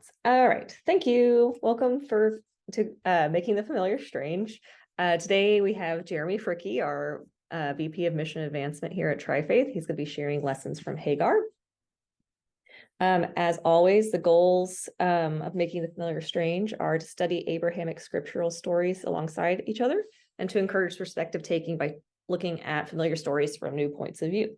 response. All right, thank you. Welcome to Making the Familiar Strange. Today we have Jeremy Fricke, our VP of Mission Advancement here at Trifaith. He's going to be sharing lessons from Hagar. As always, the goals of Making the Familiar Strange are to study Abrahamic scriptural stories alongside each other and to encourage perspective taking by looking at familiar stories from new points of view.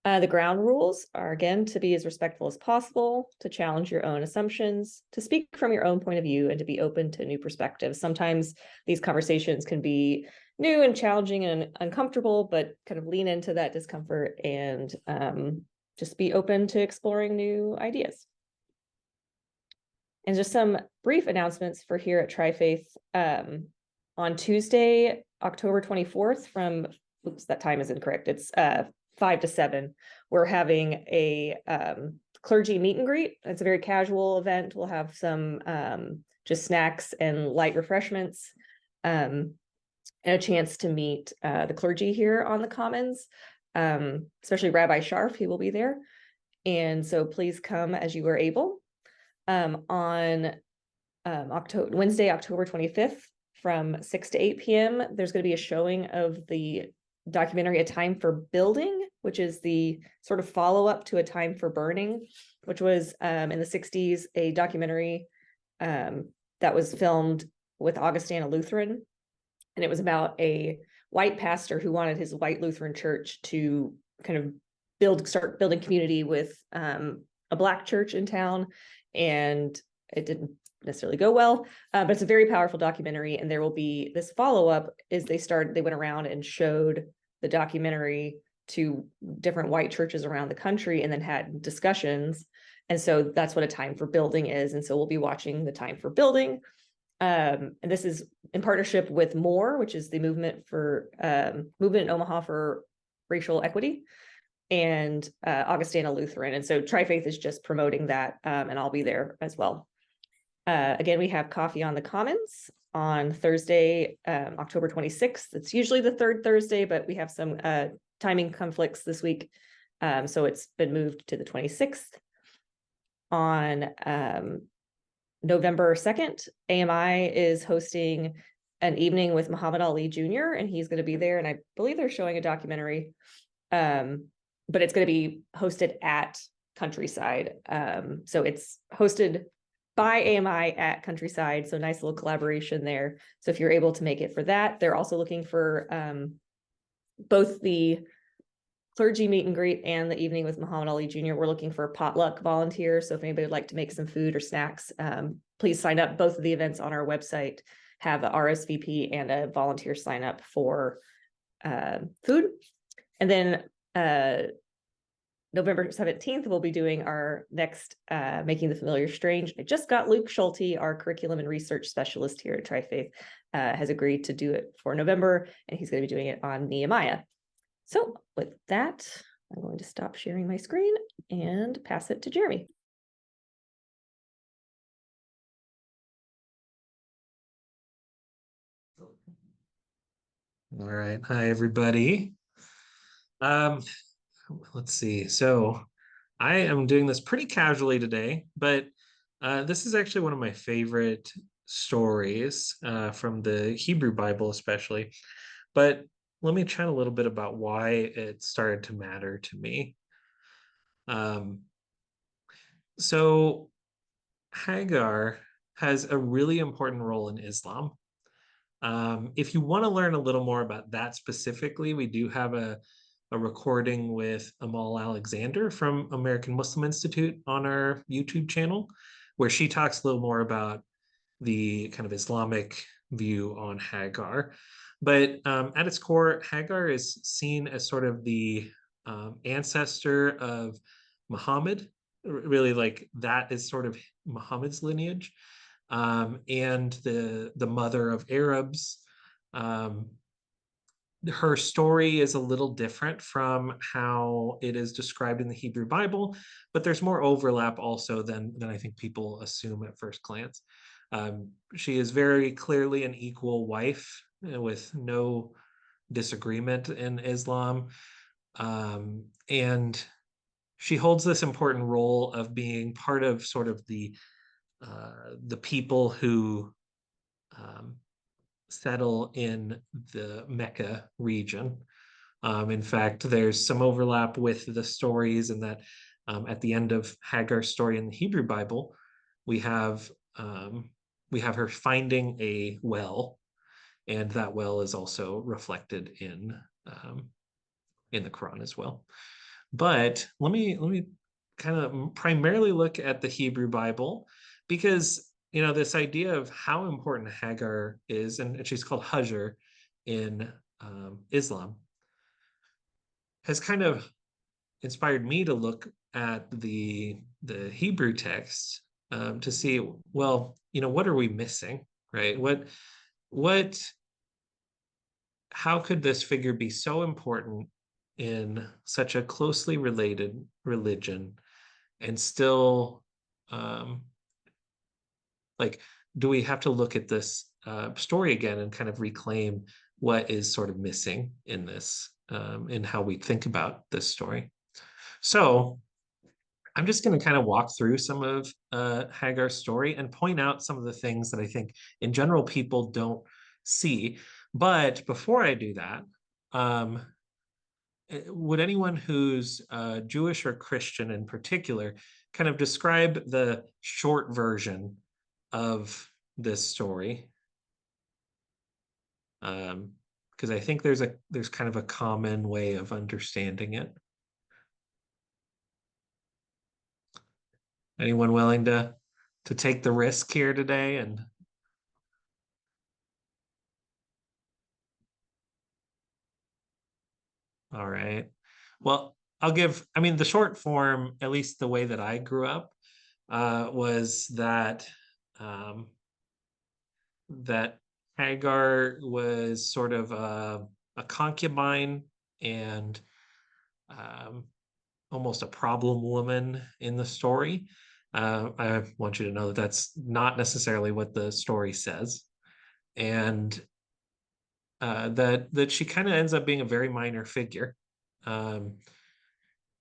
The ground rules are, again, to be as respectful as possible, to challenge your own assumptions, to speak from your own point of view, and to be open to new perspectives. Sometimes these conversations can be new and challenging and uncomfortable, but kind of lean into that discomfort and just be open to exploring new ideas. And just some brief announcements for here at Trifaith. On Tuesday, October 24th from, oops, that time is incorrect. It's 5 to 7. We're having a clergy meet and greet. It's a very casual event. We'll have some just snacks and light refreshments and a chance to meet the clergy here on the Commons, especially Rabbi Sharf. He will be there. And so please come as you are able. On Wednesday, October 25th from 6 to 8 p.m., there's going to be a showing of the documentary A Time for Building, which is the sort of follow-up to A Time for Burning, which was in the 60s, a documentary that was filmed with Augustana Lutheran. And it was about a white pastor who wanted his white Lutheran church to kind of start building community with a Black church in town. And it didn't necessarily go well, but it's a very powerful documentary. And there will be this follow-up is they went around and showed the documentary to different white churches around the country and then had discussions. And so that's what A Time for Building is. And so we'll be watching The Time for Building. And this is in partnership with MORE, which is the movement in Omaha for racial equity, and Augustana Lutheran. And so Trifaith is just promoting that, and I'll be there as well. Again, we have Coffee on the Commons on Thursday, October 26th. It's usually the third Thursday, but we have some timing conflicts this week. So it's been moved to the 26th. On November 2nd, AMI is hosting an evening with Muhammad Ali Jr., and he's going to be there. And I believe they're showing a documentary, but it's going to be hosted at Countryside. So it's hosted by AMI at Countryside. So nice little collaboration there. So if you're able to make it for that, they're also looking for both the clergy meet and greet and the evening with Muhammad Ali Jr. We're looking for potluck volunteers. So if anybody would like to make some food or snacks, please sign up. Both of the events on our website have a RSVP and a volunteer sign up for food. And then November 17th, we'll be doing our next Making the Familiar Strange. I just got Luke Schulte, our curriculum and research specialist here at Trifaith, has agreed to do it for November, and he's going to be doing it on Nehemiah. So with that, I'm going to stop sharing my screen and pass it to Jeremy. All right. Hi, everybody. Let's see. So I am doing this pretty casually today, but this is actually one of my favorite stories from the Hebrew Bible, especially. But let me chat a little bit about why it started to matter to me. So Hagar has a really important role in Islam. If you want to learn a little more about that specifically, we do have a recording with Amal Alexander from American Muslim Institute on our YouTube channel, where she talks a little more about the kind of Islamic view on Hagar. But at its core, Hagar is seen as sort of the ancestor of Muhammad. Really, like that is sort of Muhammad's lineage, and the mother of Arabs. Her story is a little different from how it is described in the Hebrew Bible, but there's more overlap also than I think people assume at first glance. She is very clearly an equal wife with no disagreement in Islam. And she holds this important role of being part of sort of the people who settle in the Mecca region. In fact, there's some overlap with the stories in that at the end of Hagar's story in the Hebrew Bible, we have her finding a well, and that well is also reflected in the Quran as well. But let me kind of primarily look at the Hebrew Bible, because this idea of how important Hagar is, and she's called Hajar in Islam, has kind of inspired me to look at the Hebrew text to see, well, what are we missing, right? What how could this figure be so important in such a closely related religion and still like, do we have to look at this story again and kind of reclaim what is sort of missing in this, in how we think about this story? So I'm just going to kind of walk through some of Hagar's story and point out some of the things that I think in general people don't see. But before I do that, would anyone who's Jewish or Christian in particular kind of describe the short version of this story? Because I think there's kind of a common way of understanding it. Anyone willing to take the risk here today? And all right. Well, I mean, the short form, at least the way that I grew up, was that that Hagar was sort of a concubine and almost a problem woman in the story. I want you to know that that's not necessarily what the story says, and that she kind of ends up being a very minor figure.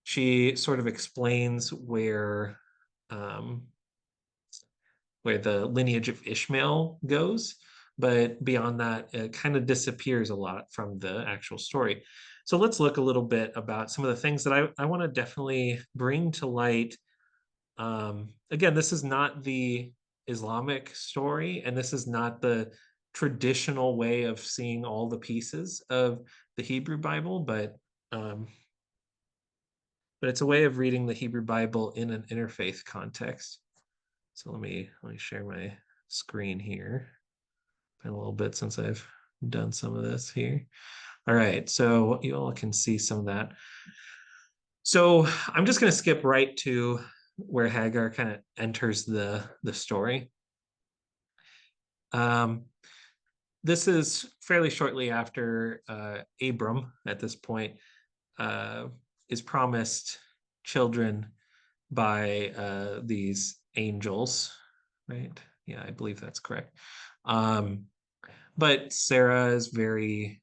She sort of explains where the lineage of Ishmael goes, but beyond that, it kind of disappears a lot from the actual story. So let's look a little bit about some of the things that I want to definitely bring to light. Again, this is not the Islamic story, and this is not the traditional way of seeing all the pieces of the Hebrew Bible, but it's a way of reading the Hebrew Bible in an interfaith context. So let me share my screen here. Been a little bit since I've done some of this here. All right, so you all can see some of that. So I'm just going to skip right to where Hagar kind of enters the story. This is fairly shortly after Abram, at this point, is promised children by these angels, right? Yeah, I believe that's correct. But Sarah is very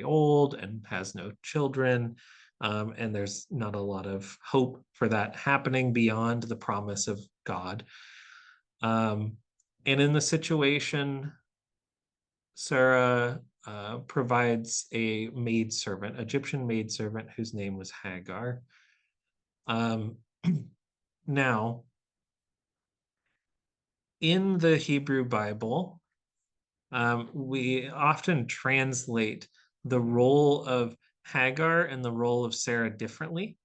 old and has no children, and there's not a lot of hope for that happening beyond the promise of God. And in the situation, Sarah provides a maidservant, Egyptian maidservant, whose name was Hagar. Now, in the Hebrew Bible, we often translate the role of Hagar and the role of Sarah differently,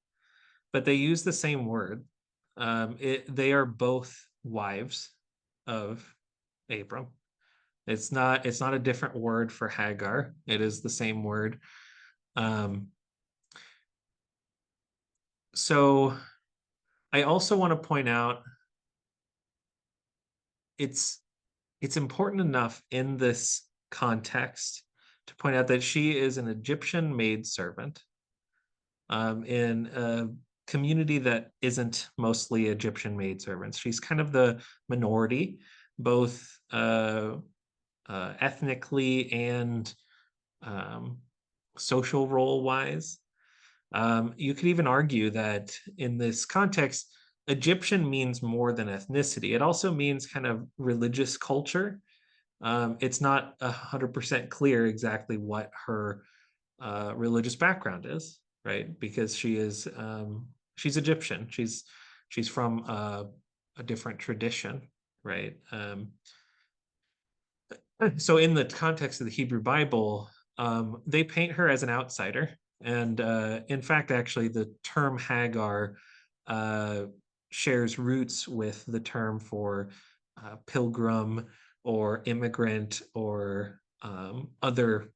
but they use the same word. They are both wives of Abram. It's not a different word for Hagar. It is the same word. So I also want to point out it's important enough in this context to point out that she is an Egyptian maidservant in a community that isn't mostly Egyptian maidservants. She's kind of the minority, both ethnically and social role wise. You could even argue that in this context, Egyptian means more than ethnicity. It also means kind of religious culture. It's not 100% clear exactly what her religious background is, right? Because she's Egyptian. She's from a different tradition, right? So in the context of the Hebrew Bible, they paint her as an outsider. And in fact, actually, the term Hagar uh, shares roots with the term for pilgrim or immigrant or other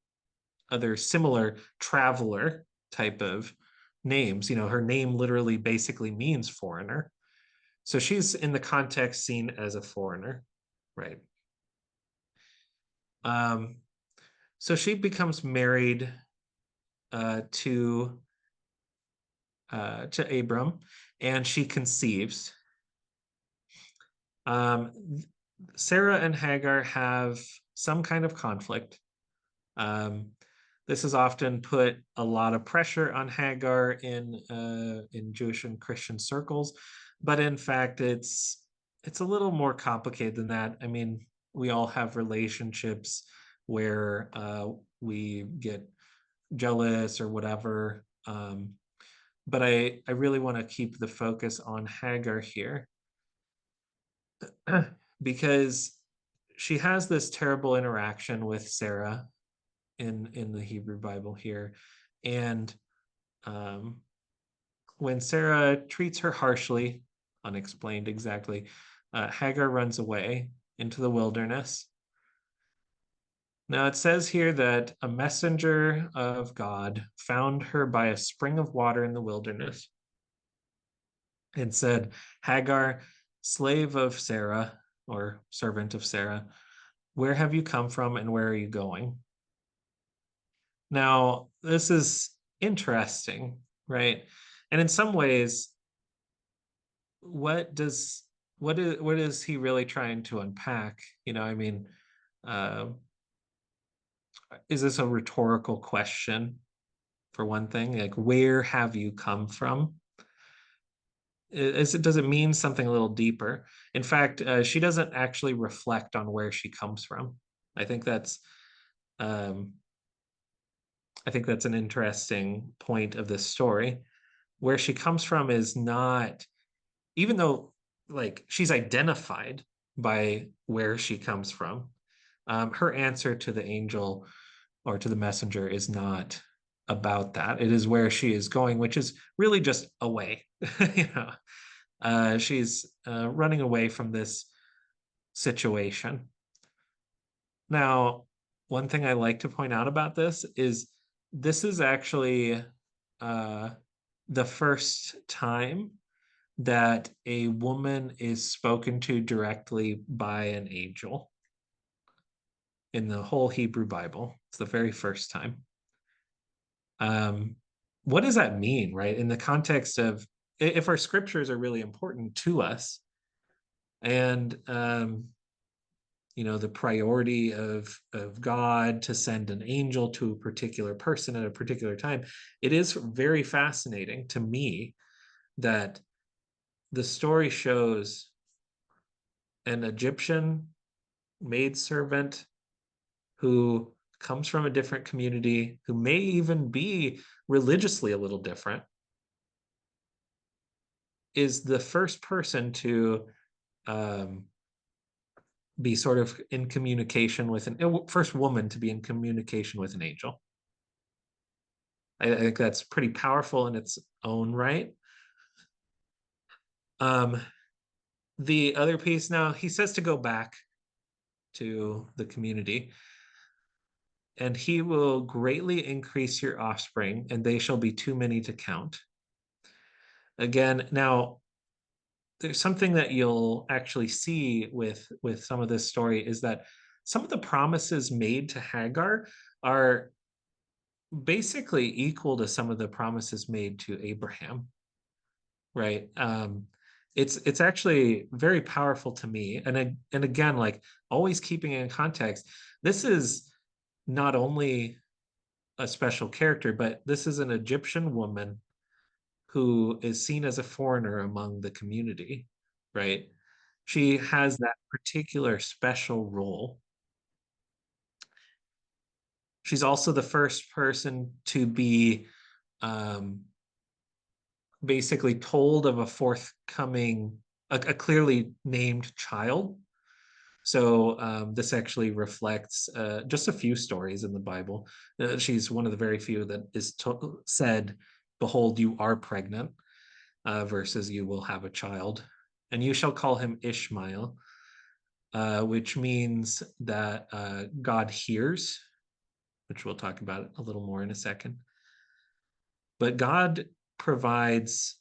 similar traveler type of names. Her name literally basically means foreigner. So she's in the context seen as a foreigner, right? Um, so she becomes married to Abram, and she conceives. Um, Sarah and Hagar have some kind of conflict. This has often put a lot of pressure on Hagar in Jewish and Christian circles, but in fact, it's a little more complicated than that. I mean, we all have relationships where we get jealous or whatever. But I really want to keep the focus on Hagar here because she has this terrible interaction with Sarah in the Hebrew Bible here. And when Sarah treats her harshly, unexplained exactly, Hagar runs away into the wilderness. Now it says here that a messenger of God found her by a spring of water in the wilderness and said, Hagar, slave of Sarah or servant of Sarah, where have you come from and where are you going? Now, this is interesting, right? And in some ways, what is he really trying to unpack? I mean, uh, is this a rhetorical question for one thing? Like, where have you come from? Does it mean something a little deeper? In fact, she doesn't actually reflect on where she comes from. I think that's um, I think that's an interesting point of this story. Where she comes from is not, even though like she's identified by where she comes from, her answer to the angel or to the messenger is not about that. It is where she is going, which is really just away. you know, she's running away from this situation. Now, one thing I like to point out about this is actually uh, the first time that a woman is spoken to directly by an angel in the whole Hebrew Bible. It's the very first time. Um, what does that mean, right? In the context of if our scriptures are really important to us, and the priority of God to send an angel to a particular person at a particular time, it is very fascinating to me that the story shows an Egyptian maidservant who comes from a different community, who may even be religiously a little different, is the first person to um, be sort of in communication with first woman to be in communication with an angel. I think that's pretty powerful in its own right. Um, the other piece now, he says to go back to the community, and he will greatly increase your offspring, and they shall be too many to count. Again, now there's something that you'll actually see with some of this story is that some of the promises made to Hagar are basically equal to some of the promises made to Abraham, right? It's actually very powerful to me, and again, like always keeping it in context. This is not only a special character, but this is an Egyptian woman who is seen as a foreigner among the community, right? She has that particular special role. She's also the first person to be um, basically told of a forthcoming, a clearly named child. So this actually reflects just a few stories in the Bible. She's one of the very few that is said, "Behold, you are pregnant," versus "You will have a child, and you shall call him Ishmael," which means that God hears, which we'll talk about a little more in a second. But God provides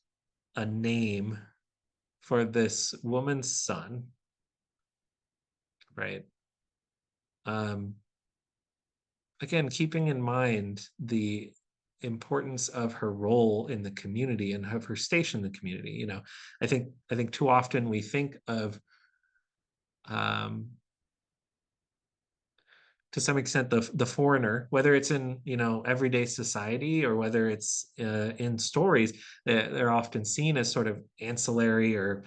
a name for this woman's son, right? Um, again, keeping in mind the importance of her role in the community and of her station in the community. You know, I think too often we think of um, to some extent the foreigner, whether it's in everyday society or whether it's in stories, they're often seen as sort of ancillary or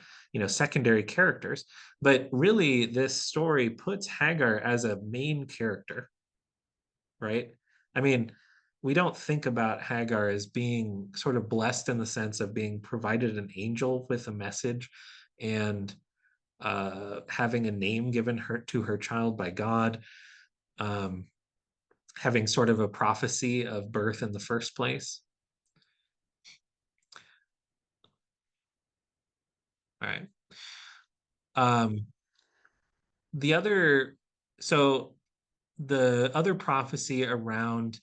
secondary characters. But really, this story puts Hagar as a main character, right? I mean, we don't think about Hagar as being sort of blessed in the sense of being provided an angel with a message and having a name given her to her child by God, um, having sort of a prophecy of birth in the first place. All right. Um, the other, so the other prophecy around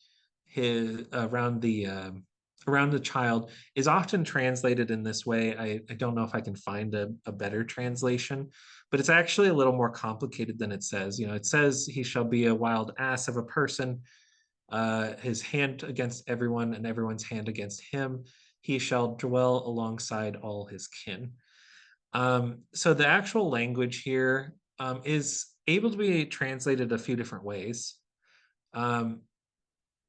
his around the child is often translated in this way. I don't know if I can find a better translation, but it's actually a little more complicated than it says. It says he shall be a wild ass of a person, his hand against everyone and everyone's hand against him. He shall dwell alongside all his kin. So the actual language here is able to be translated a few different ways. Um,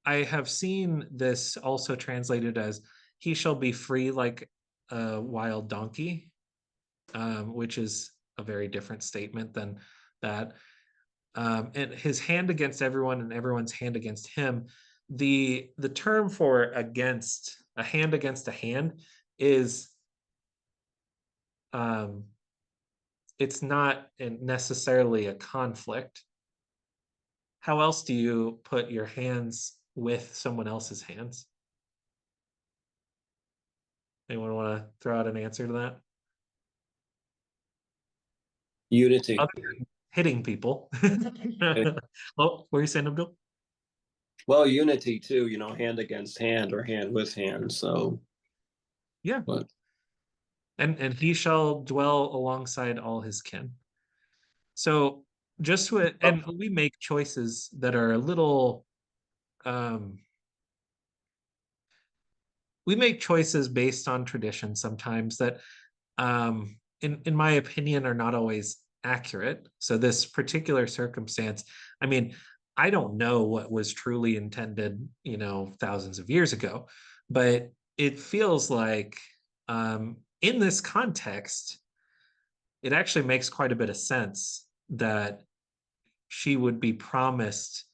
I have seen this also translated as "he shall be free like a wild donkey," which is a very different statement than that. And his hand against everyone and everyone's hand against him. The term for against a hand against a hand is um, it's not necessarily a conflict. How else do you put your hands with someone else's hands? Anyone want to throw out an answer to that? Unity. Other than hitting people. Oh, what were you saying, Abdul? Well, unity too, hand against hand or hand with hand. So, Yeah. but And he shall dwell alongside all his kin. So just with, and we make choices that are a little um we make choices based on tradition sometimes that in my opinion are not always accurate. So this particular circumstance, I mean, I don't know what was truly intended thousands of years ago, but it feels like in this context it actually makes quite a bit of sense that she would be promised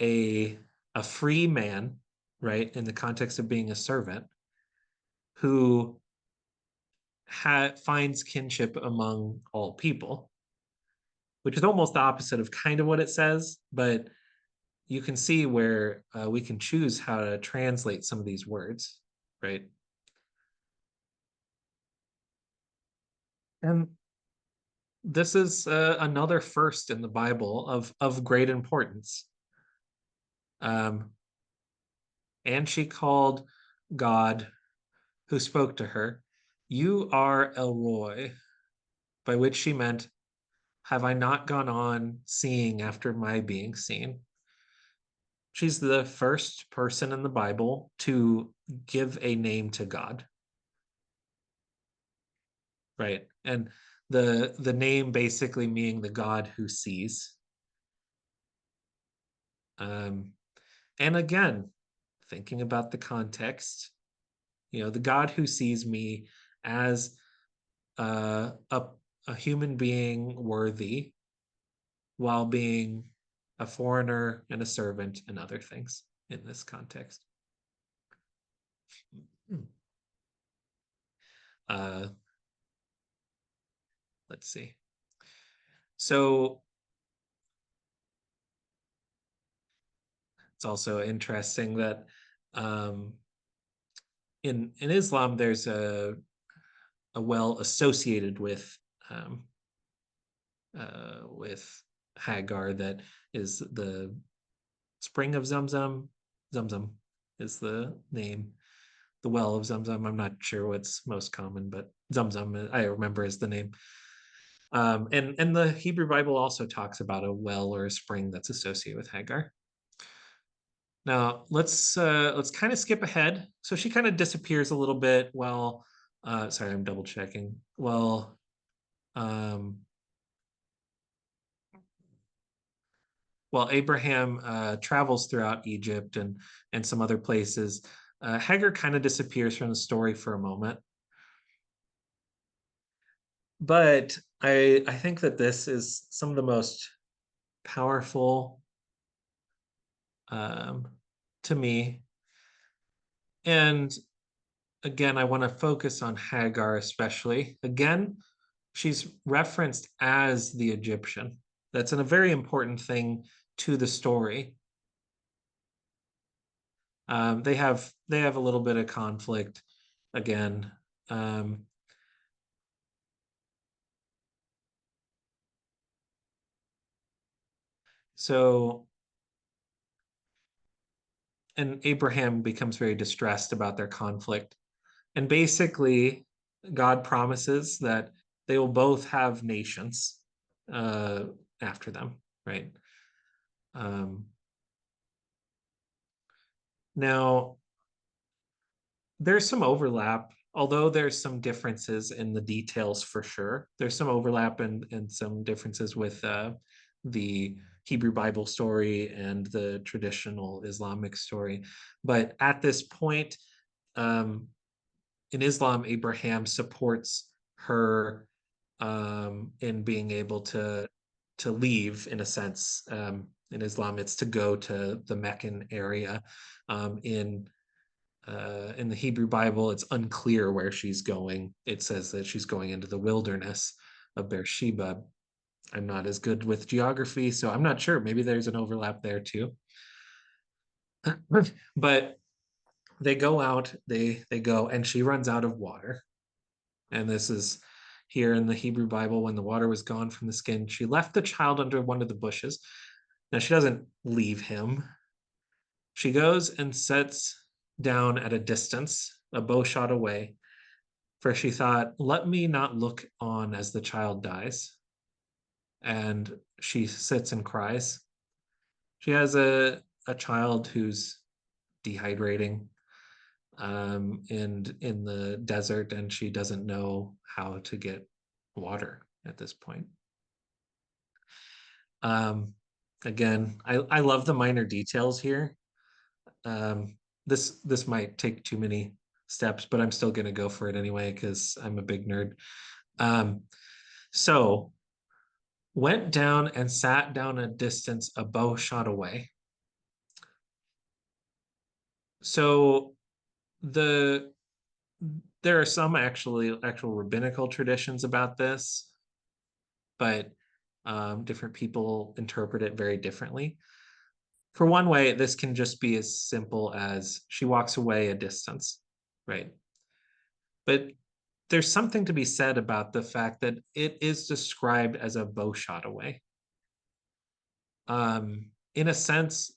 a a free man, right, in the context of being a servant, who finds kinship among all people, which is almost the opposite of kind of what it says, but you can see where we can choose how to translate some of these words, right? And this is another first in the Bible of great importance. And she called God, who spoke to her, "You are El Roi," by which she meant, "Have I not gone on seeing after my being seen?" She's the first person in the Bible to give a name to God, right? And the name basically meaning the God who sees. Um, And again, thinking about the context, the God who sees me as a human being worthy while being a foreigner and a servant and other things in this context. Let's see. So it's also interesting that in Islam, there's a well associated with Hagar that is the spring of Zamzam. Zamzam is the name. The well of Zamzam. I'm not sure what's most common, but Zamzam I remember is the name. And the Hebrew Bible also talks about a well or a spring that's associated with Hagar. Now let's kind of skip ahead. So she kind of disappears a little bit. Well, sorry, I'm double checking. Well, Abraham travels throughout Egypt and some other places, Hagar kind of disappears from the story for a moment. But I think that this is some of the most powerful to me. And again, I want to focus on Hagar especially. Again, she's referenced as the Egyptian. That's a very important thing to the story. They have a little bit of conflict again. And Abraham becomes very distressed about their conflict. And basically, God promises that they will both have nations after them, right? Now, there's some overlap, although there's some differences in the details for sure. There's some overlap and some differences with the Hebrew Bible story and the traditional Islamic story. But at this point, in Islam, Abraham supports her in being able to leave, in a sense. In Islam, it's to go to the Meccan area. In the Hebrew Bible, it's unclear where she's going. It says that she's going into the wilderness of Beersheba. I'm not as good with geography, so I'm not sure. Maybe there's an overlap there too. But they go out, they go, and she runs out of water. And this is here in the Hebrew Bible, when the water was gone from the skin, she left the child under one of the bushes. Now she doesn't leave him. She goes and sits down at a distance, a bow shot away, for she thought, let me not look on as the child dies. And she sits and cries. She has a child who's dehydrating and in the desert, and she doesn't know how to get water at this point. Again, I love the minor details here. This might take too many steps, but I'm still going to go for it anyway because I'm a big nerd. So went down and sat down a distance a bow shot away. So there are some actual rabbinical traditions about this, but different people interpret it very differently. For one way, this can just be as simple as she walks away a distance, right? But there's something to be said about the fact that it is described as a bow shot away. In a sense,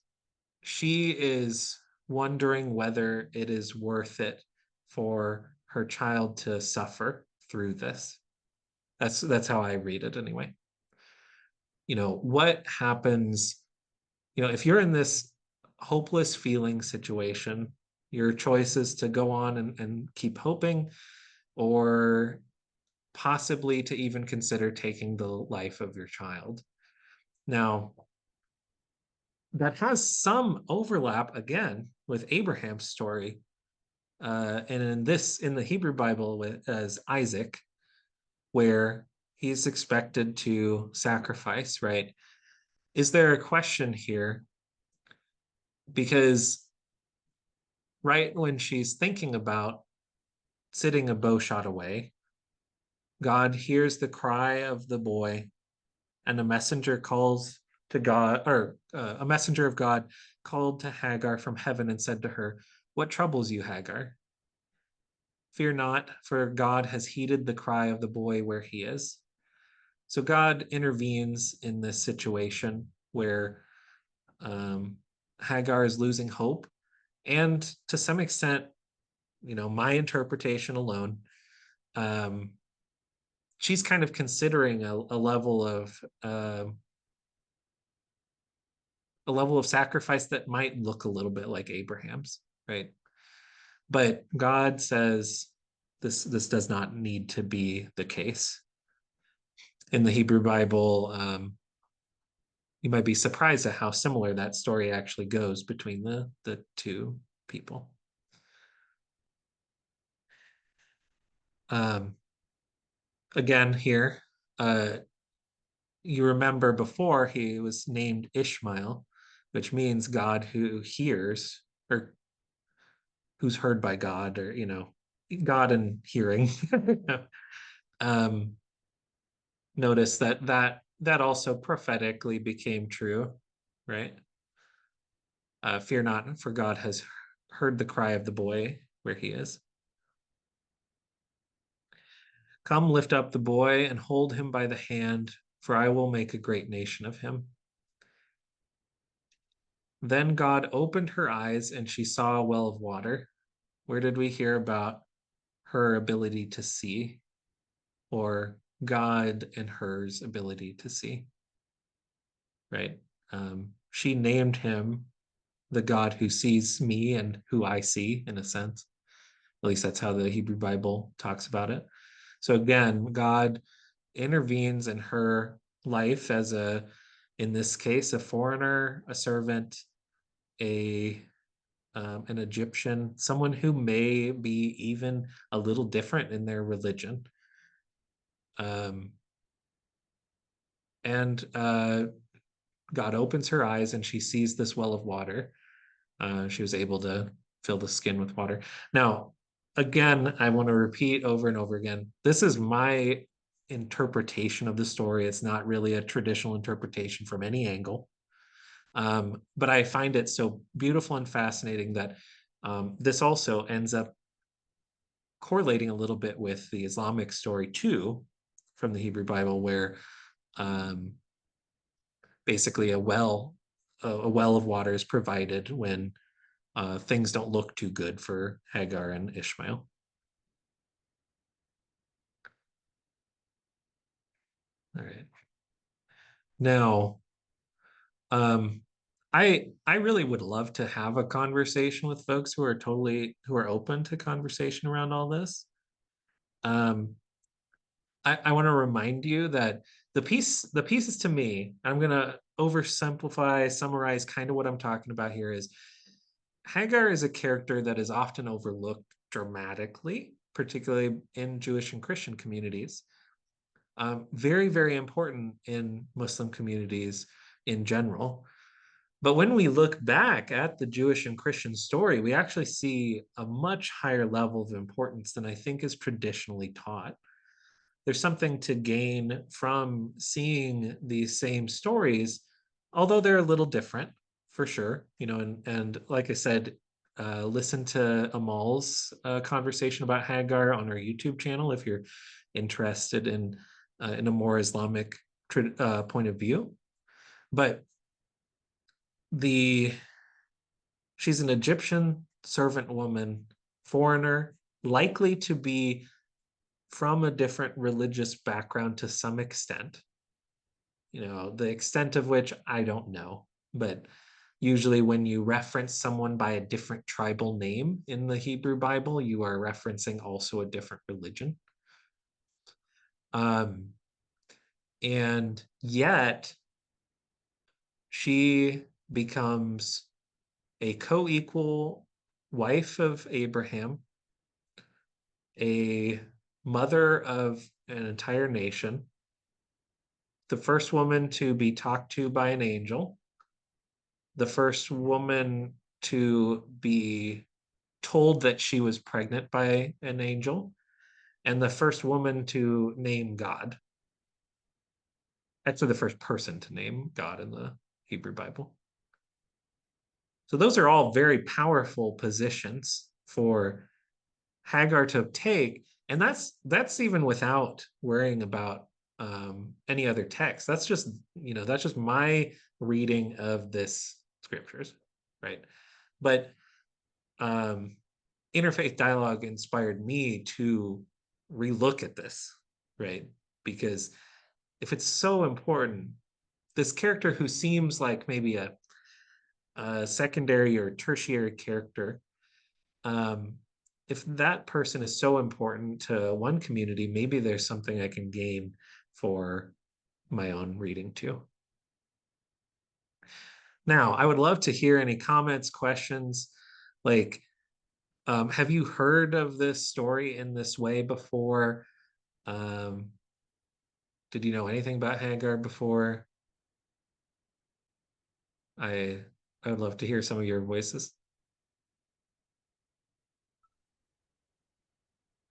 she is wondering whether it is worth it for her child to suffer through this. That's how I read it anyway. What happens, if you're in this hopeless feeling situation, your choice is to go on and keep hoping, or possibly to even consider taking the life of your child. Now, that has some overlap again with Abraham's story. And in the Hebrew Bible as Isaac, where he's expected to sacrifice, right? Is there a question here? Because right when she's thinking about sitting a bow shot away, God hears the cry of the boy, and a messenger calls to God, or a messenger of God called to Hagar from heaven and said to her, "What troubles you, Hagar? Fear not, for God has heeded the cry of the boy where he is." So God intervenes in this situation where Hagar is losing hope. And to some extent, my interpretation alone, she's kind of considering a level of sacrifice that might look a little bit like Abraham's, right? But God says this does not need to be the case. In the Hebrew Bible, you might be surprised at how similar that story actually goes between the two people. Again, here, you remember before he was named Ishmael, which means God who hears, or who's heard by God, or God and hearing. Notice that also prophetically became true, right? Fear not, for God has heard the cry of the boy where he is. Come, lift up the boy and hold him by the hand, for I will make a great nation of him. Then God opened her eyes and she saw a well of water. Where did we hear about her ability to see, or God and her's ability to see? Right? She named him the God who sees me and who I see, in a sense. At least that's how the Hebrew Bible talks about it. So again, God intervenes in her life as in this case, a foreigner, a servant, an Egyptian, someone who may be even a little different in their religion. And God opens her eyes and she sees this well of water. She was able to fill the skin with water. Now, again, I want to repeat over and over again, this is my interpretation of the story. It's not really a traditional interpretation from any angle. But I find it so beautiful and fascinating that this also ends up correlating a little bit with the Islamic story too, from the Hebrew Bible, where basically a well of water is provided when things don't look too good for Hagar and Ishmael. All right. Now, I really would love to have a conversation with folks who are open to conversation around all this. I want to remind you that the pieces to me, I'm gonna oversimplify, summarize kind of what I'm talking about here, is Hagar is a character that is often overlooked dramatically, particularly in Jewish and Christian communities. Very, very important in Muslim communities in general. But when we look back at the Jewish and Christian story, we actually see a much higher level of importance than I think is traditionally taught. There's something to gain from seeing these same stories, although they're a little different for sure. And like I said, listen to Amal's conversation about Hagar on our YouTube channel if you're interested in a more Islamic point of view. But she's an Egyptian servant woman, foreigner, likely to be from a different religious background to some extent. The extent of which I don't know, but usually when you reference someone by a different tribal name in the Hebrew Bible, you are referencing also a different religion. And yet she becomes a co-equal wife of Abraham, a mother of an entire nation, the first woman to be talked to by an angel, the first woman to be told that she was pregnant by an angel, and the first woman to name God. Actually, the first person to name God in the Hebrew Bible. So those are all very powerful positions for Hagar to take, and that's even without worrying about any other text. That's just my reading of this scriptures, right? But interfaith dialogue inspired me to relook at this, right? Because if it's so important, this character who seems like maybe a secondary or tertiary character, if that person is so important to one community, maybe there's something I can gain for my own reading too. Now, I would love to hear any comments, questions, like, have you heard of this story in this way before? Did you know anything about Hagar before? I would love to hear some of your voices.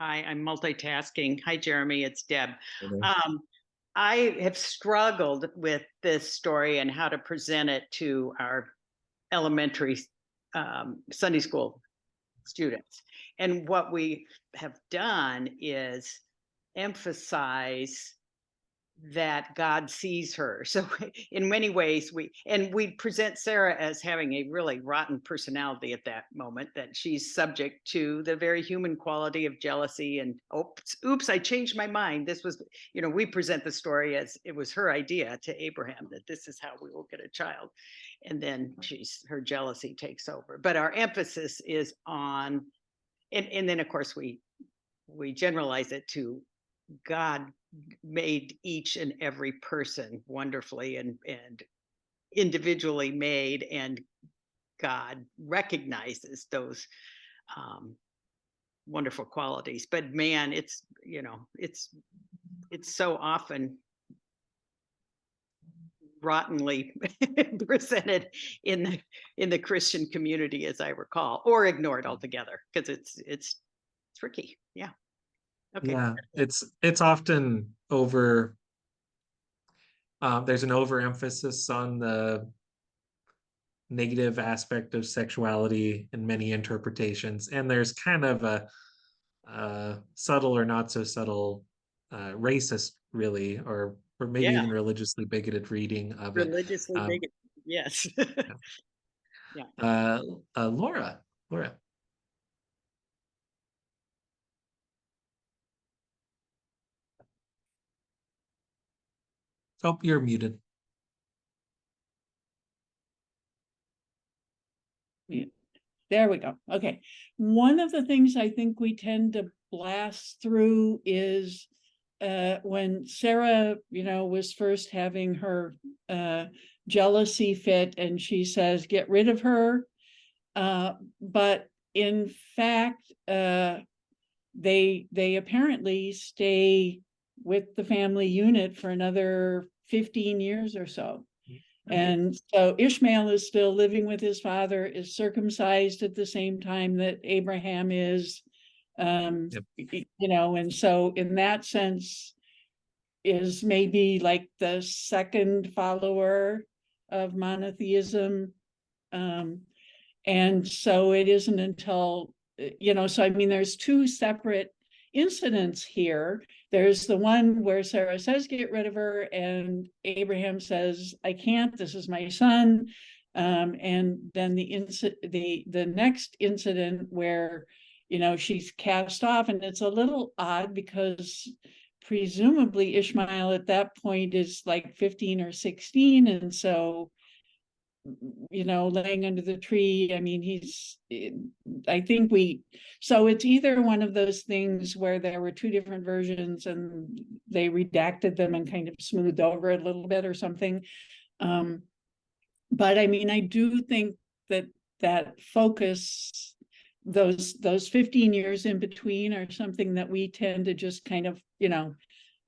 Hi, I'm multitasking. Hi, Jeremy, it's Deb. Okay. I have struggled with this story and how to present it to our elementary Sunday school students. And what we have done is emphasize that God sees her. So in many ways, we present Sarah as having a really rotten personality at that moment, that she's subject to the very human quality of jealousy and oops, I changed my mind. This was, we present the story as it was her idea to Abraham that this is how we will get a child. And then her jealousy takes over. But our emphasis is on, and then of course we generalize it to God made each and every person wonderfully and individually made, and God recognizes those wonderful qualities. But man, it's so often rottenly presented in the Christian community, as I recall, or ignored altogether, because it's tricky. Yeah. Okay. Yeah, it's often over. There's an overemphasis on the negative aspect of sexuality in many interpretations, and there's kind of a subtle or not so subtle racist, really, or maybe even religiously bigoted reading of it. Religiously bigoted. Yes. Yeah. Laura. Oh, you're muted. Yeah. There we go. Okay. One of the things I think we tend to blast through is when Sarah, was first having her jealousy fit, and she says, get rid of her. But in fact, they apparently stay with the family unit for another 15 years or so. And so Ishmael is still living with his father, is circumcised at the same time that Abraham is, and so in that sense is maybe like the second follower of monotheism. And so it isn't until, so I mean, there's two separate incidents here. There's the one where Sarah says, get rid of her, and Abraham says, I can't, this is my son. And then the next incident where, she's cast off, and it's a little odd because presumably Ishmael at that point is like 15 or 16. And so, laying under the tree, I mean, so it's either one of those things where there were two different versions and they redacted them and kind of smoothed over it a little bit or something. But I mean, I do think that that focus, those 15 years in between are something that we tend to just kind of,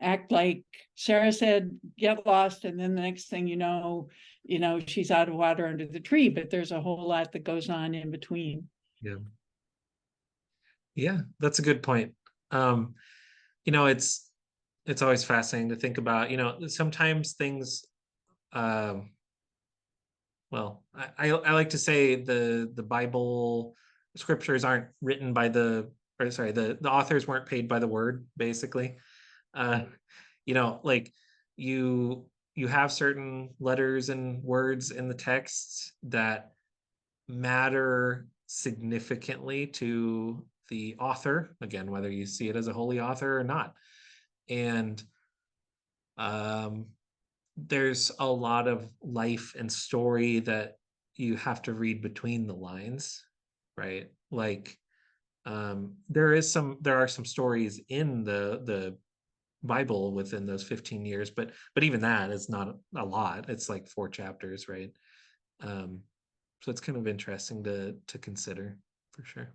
act like Sarah said, get lost, and then the next thing she's out of water under the tree, but there's a whole lot that goes on in between. Yeah. Yeah, that's a good point. It's always fascinating to think about, sometimes things, well, I like to say the Bible scriptures aren't written by the authors weren't paid by the word, basically. Like you have certain letters and words in the texts that matter significantly to the author, again, whether you see it as a holy author or not. And there's a lot of life and story that you have to read between the lines, right? Like there are some stories in the Bible within those 15 years, but even that is not a lot. It's like 4 chapters, right? So it's kind of interesting to consider, for sure.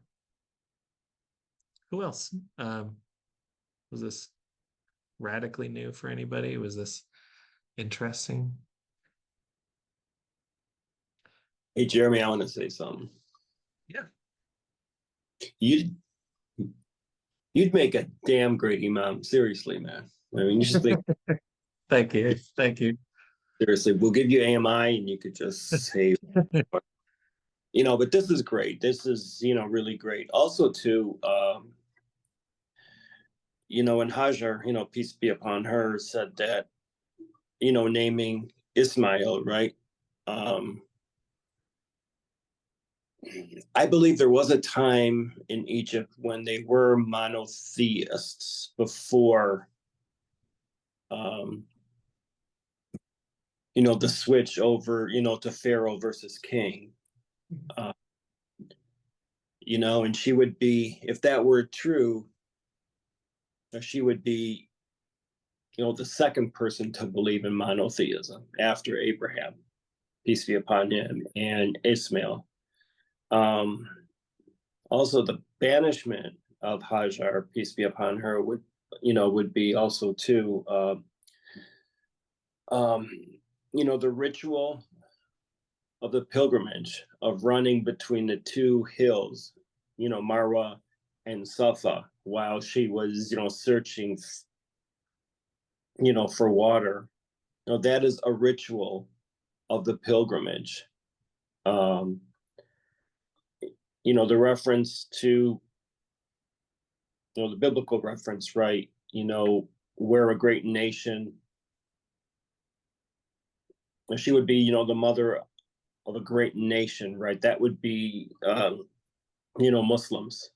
Who else? Was this radically new for anybody? Was this interesting? Hey, Jeremy, I want to say something. Yeah. You'd make a damn great imam. Seriously, man. I mean, you just think. Thank you. Seriously, we'll give you AMI, and you could just say, but this is great. This is, really great. Also, too, when Hagar, peace be upon her, said that, naming Ishmael, right? I believe there was a time in Egypt when they were monotheists before, the switch over, to Pharaoh versus king. And she would be, if that were true, she would be, the second person to believe in monotheism after Abraham, peace be upon him, and Ishmael. Also, the banishment of Hagar, peace be upon her, would be also too, the ritual of the pilgrimage of running between the 2 hills, Marwa and Safa, while she was, searching, for water. That is a ritual of the pilgrimage. The reference to, the biblical reference, right? We're a great nation. She would be, the mother of a great nation, right? That would be, Muslims.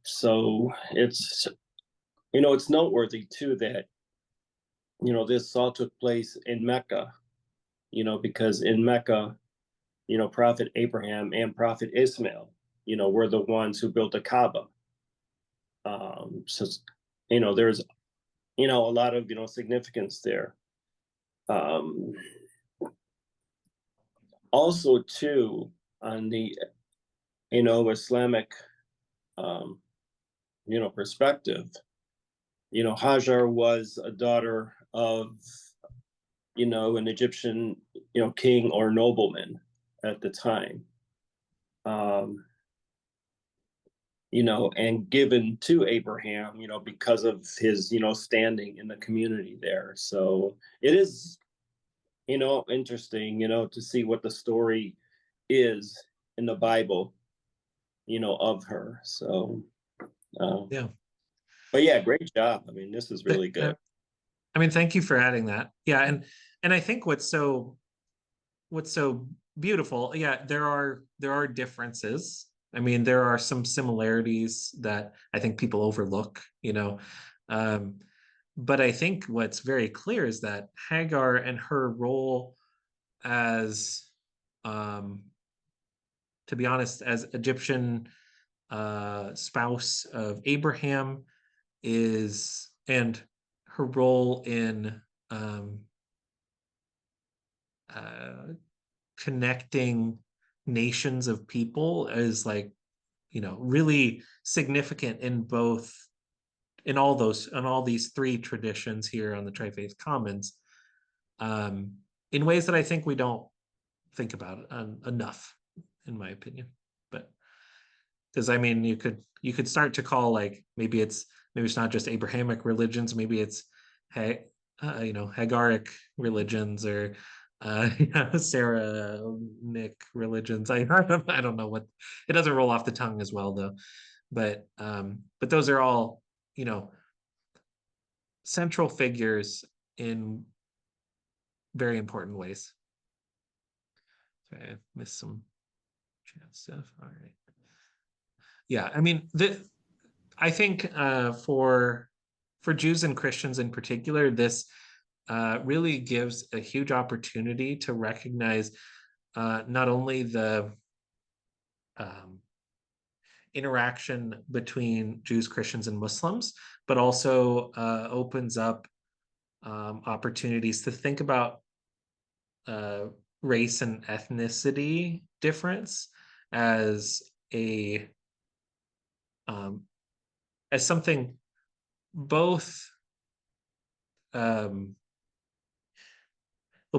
So it's, it's noteworthy too that, this all took place in Mecca, because in Mecca, Prophet Abraham and Prophet Ishmael, were the ones who built the Kaaba. So, there's, a lot of, significance there. Also, too, on the, Islamic, perspective, Hajar was a daughter of, an Egyptian, king or nobleman at the time. And given to Abraham, because of his, standing in the community there. So it is, interesting, to see what the story is in the Bible, of her. So, Yeah. But yeah, great job. I mean, this is really good. I mean, thank you for adding that. Yeah, and I think what's so beautiful, yeah, there are differences. I mean, there are some similarities that I think people overlook, but I think what's very clear is that Hagar and her role as, to be honest, as Egyptian spouse of Abraham and her role in connecting nations of people is like, really significant in all these three traditions here on the Tri-Faith Commons, in ways that I think we don't think about enough, in my opinion. But because I mean, you could start to call, like, maybe it's not just Abrahamic religions, maybe it's Hagaric religions, or Sarah-Nick religions. I don't know what, it doesn't roll off the tongue as well though. But those are all, central figures in very important ways. Sorry, I missed some chat stuff. All right. Yeah, I mean, I think for Jews and Christians in particular, this really gives a huge opportunity to recognize not only the interaction between Jews, Christians, and Muslims, but also opens up opportunities to think about race and ethnicity difference as something both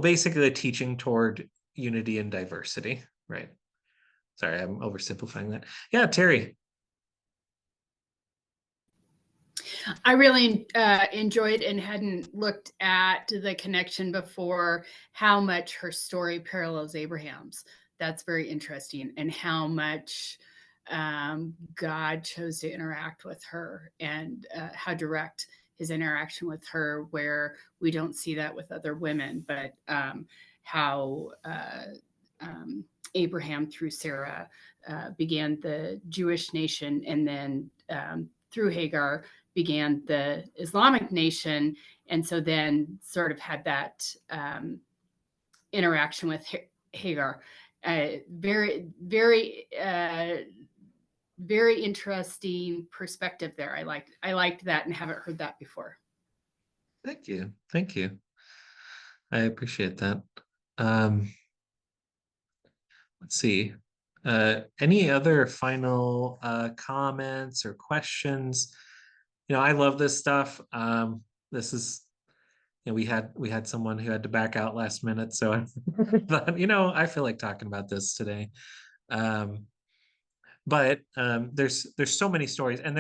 basically a teaching toward unity and diversity, right? Sorry, I'm oversimplifying that. Yeah, Terry. I really enjoyed and hadn't looked at the connection before, how much her story parallels Abraham's. That's very interesting, and how much God chose to interact with her, and how direct his interaction with her, where we don't see that with other women, but how Abraham through Sarah began the Jewish nation, and then through Hagar began the Islamic nation. And so then sort of had that interaction with Hagar. Very, very, very interesting perspective there. I liked that and haven't heard that before. Thank you. Thank you. I appreciate that. Let's see. Any other final comments or questions? I love this stuff. This is, we had someone who had to back out last minute, so I thought, I feel like talking about this today. But there's so many stories, and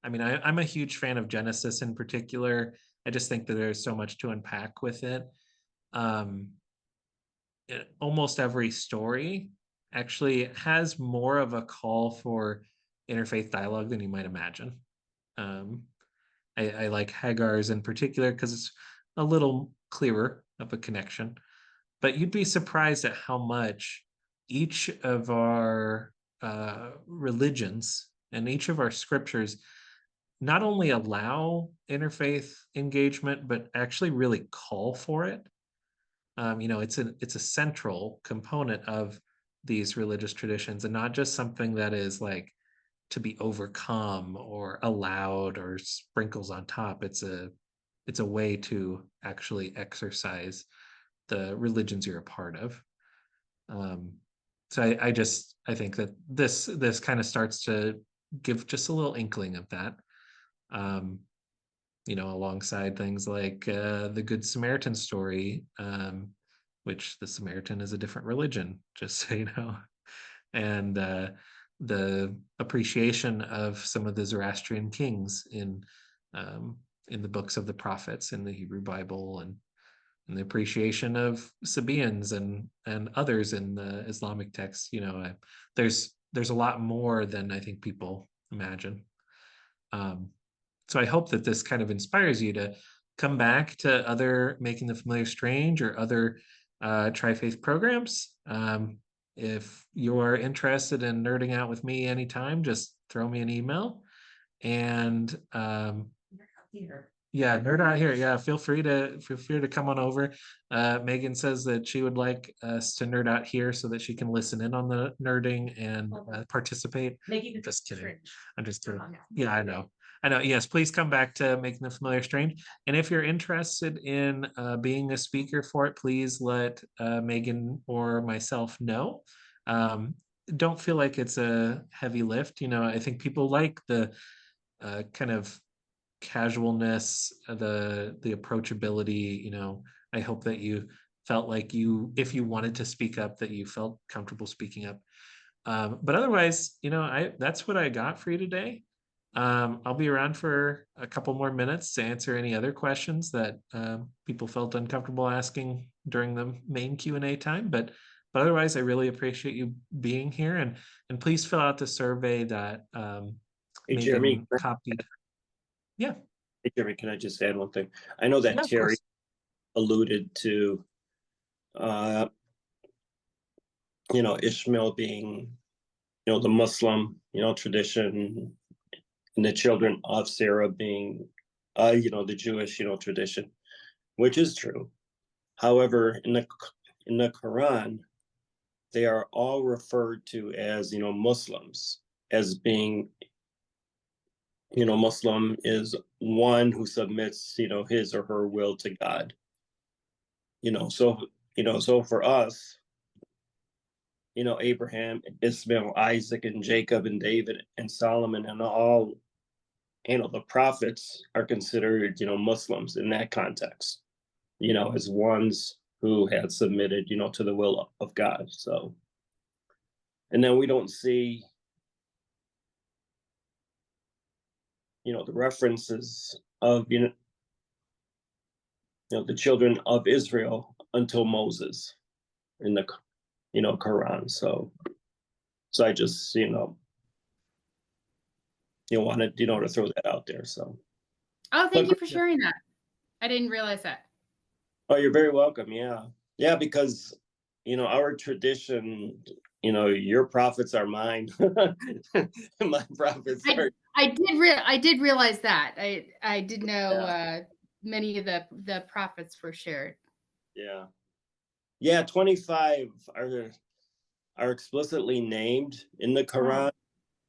I'm a huge fan of Genesis in particular. I just think that there's so much to unpack with it. Almost every story actually has more of a call for interfaith dialogue than you might imagine. I like Hagar's in particular because it's a little clearer of a connection, but you'd be surprised at how much each of our religions and each of our scriptures not only allow interfaith engagement, but actually really call for it. It's a central component of these religious traditions, and not just something that is like to be overcome or allowed or sprinkles on top. It's a way to actually exercise the religions you're a part of. So I think that this kind of starts to give just a little inkling of that. Alongside things like the Good Samaritan story, which the Samaritan is a different religion, just so you know, and the appreciation of some of the Zoroastrian kings in the books of the prophets in the Hebrew Bible, and the appreciation of Sabaeans and others in the Islamic texts. There's a lot more than I think people imagine. So I hope that this kind of inspires you to come back to other Making the Familiar Strange or other Tri-Faith programs. If you're interested in nerding out with me anytime, just throw me an email. And yeah, nerd out here. Yeah, feel free to come on over. Megan says that she would like us to nerd out here so that she can listen in on the nerding and participate. Making just kidding. I'm just kidding. Yeah, I know. I know. Yes, please come back to Making the Familiar Strange. And if you're interested in being a speaker for it, please let Megan or myself know. Don't feel like it's a heavy lift. You know, I think people like the kind of casualness, the approachability. You know, I hope that you felt like if you wanted to speak up, that you felt comfortable speaking up. But otherwise, you know, that's what I got for you today. I'll be around for a couple more minutes to answer any other questions that people felt uncomfortable asking during the main Q&A time. But otherwise, I really appreciate you being here, and please fill out the survey that Hey, Jeremy. Megan copied. Yeah. Hey, Jeremy, can I just add one thing? I know that Yeah, of Terry course. alluded to, Ishmael being, the Muslim, tradition, and the children of Sarah being, the Jewish, tradition, which is true. However, in the Quran, they are all referred to as, Muslims, as being, Muslim is one who submits, his or her will to God. So for us, Abraham, Ishmael, Isaac, and Jacob, and David, and Solomon, and all, the prophets are considered, Muslims in that context, as ones who had submitted, to the will of God. So, and then we don't see, the references of, the children of Israel until Moses in the, Quran. So I just, wanted, to throw that out there. So. Oh, thank you for sharing that. I didn't realize that. Oh, you're very welcome. Yeah. Yeah, because, our tradition, your prophets are mine. My prophets are. I did realize that. I did know many of the prophets were shared. Yeah. Yeah, 25 are explicitly named in the Quran.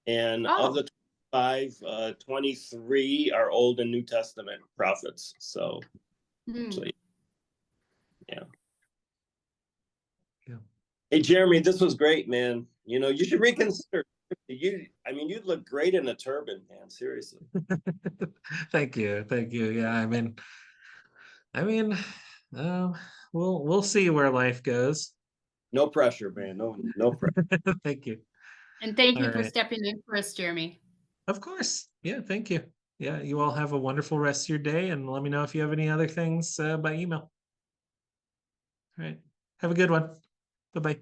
And of the 25, 23 are Old and New Testament prophets. So yeah. Hey, Jeremy, this was great, man. You should reconsider. You'd look great in a turban, man. Seriously. Thank you. Yeah, we'll see where life goes. No pressure, man. No pressure. Thank you. And thank you All for right. stepping in for us, Jeremy. Of course. Yeah, thank you. Yeah, you all have a wonderful rest of your day, and let me know if you have any other things by email. All right. Have a good one. Bye-bye.